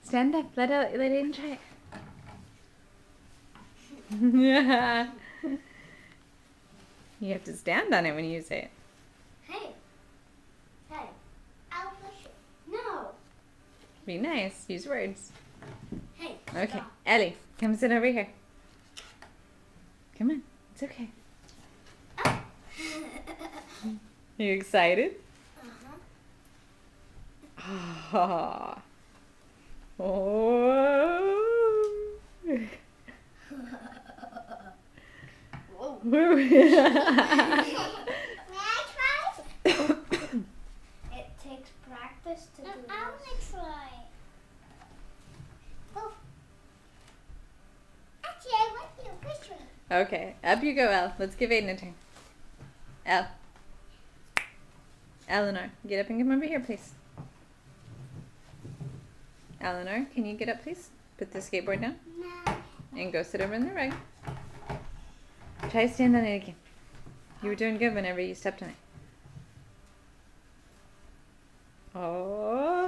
Stand up. Let Aiden try it. Yeah. You have to stand on it when you say it. Hey. Hey. I'll push it. No. Be nice. Use words. Hey. Okay. Stop. Ellie, come sit over here. Come on. It's okay. Oh. Are you excited? Uh-huh. Oh. Oh. Whoa. Woo. May I try? It takes practice to do this. I want to try. Oh. Actually, I want you to push me. Okay. Up you go, Elle. Let's give Aiden a turn. Elle. Eleanor, get up and come over here, please. Eleanor, can you get up, please? Put the skateboard down No. and go sit over in the rug. Try to stand on it again. You were doing good whenever you stepped on it. Oh.